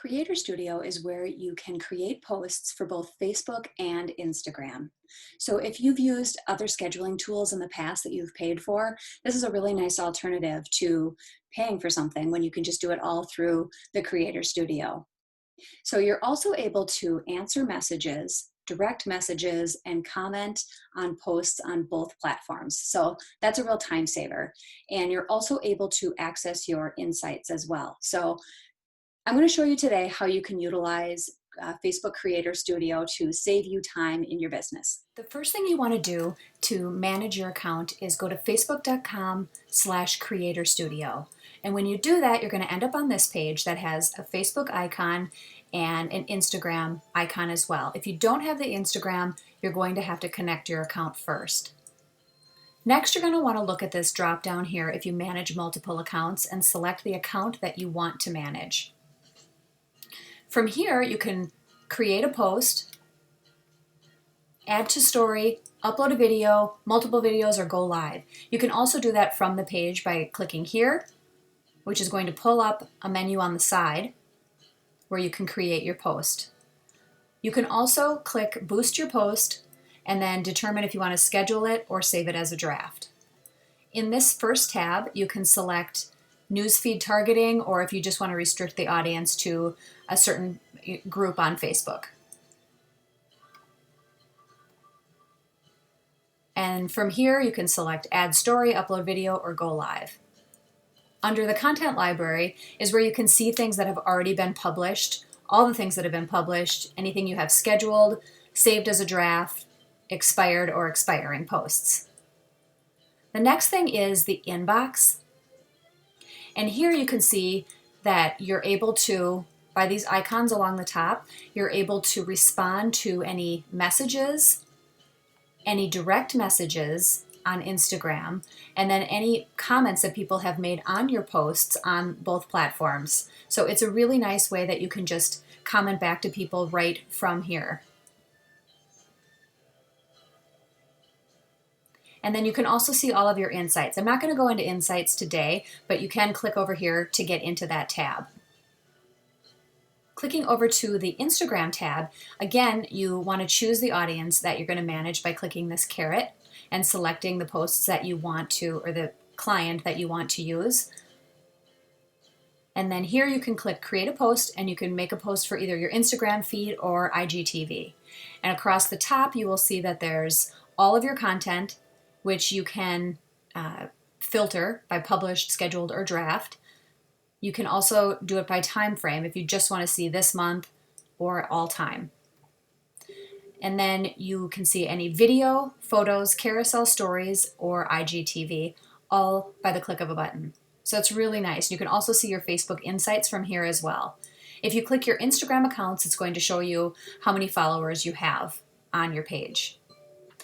Creator Studio is where you can create posts for both Facebook and Instagram. So if you've used other scheduling tools in the past that you've paid for, this is a really nice alternative to paying for something when you can just do it all through the Creator Studio. So you're also able to answer messages, direct messages, and comment on posts on both platforms. So that's a real time saver. And you're also able to access your insights as well. So I'm going to show you today how you can utilize Facebook Creator Studio to save you time in your business. The first thing you want to do to manage your account is go to facebook.com/Creator Studio. And when you do that, you're going to end up on this page that has a Facebook icon and an Instagram icon as well. If you don't have the Instagram, you're going to have to connect your account first. Next, you're going to want to look at this drop down here if you manage multiple accounts and select the account that you want to manage. From here, you can create a post, add to story, upload a video, multiple videos, or go live. You can also do that from the page by clicking here, which is going to pull up a menu on the side where you can create your post. You can also click Boost Your Post and then determine if you want to schedule it or save it as a draft. In this first tab, you can select newsfeed targeting, or if you just want to restrict the audience to a certain group on Facebook. And from here, you can select add story, upload video, or go live. Under the content library is where you can see things that have already been published, all the things that have been published, anything you have scheduled, saved as a draft, expired, or expiring posts. The next thing is the inbox. And here you can see that you're able to, by these icons along the top, you're able to respond to any messages, any direct messages on Instagram, and then any comments that people have made on your posts on both platforms. So it's a really nice way that you can just comment back to people right from here. And then you can also see all of your insights. I'm not going to go into insights today, but you can click over here to get into that tab. Clicking over to the Instagram tab, again, you want to choose the audience that you're going to manage by clicking this caret and selecting the posts that you want to, or the client that you want to use. And then here you can click create a post, and you can make a post for either your Instagram feed or IGTV. And across the top, you will see that there's all of your content, which you can filter by published, scheduled, or draft. You can also do it by time frame if you just want to see this month or all time. And then you can see any video, photos, carousel stories, or IGTV, all by the click of a button. So it's really nice. You can also see your Facebook insights from here as well. If you click your Instagram accounts, it's going to show you how many followers you have on your page.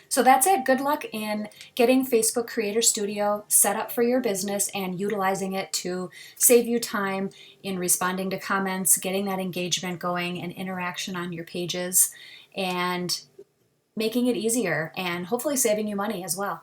So that's it. Good luck in getting Facebook Creator Studio set up for your business and utilizing it to save you time in responding to comments, getting that engagement going and interaction on your pages, and making it easier and hopefully saving you money as well.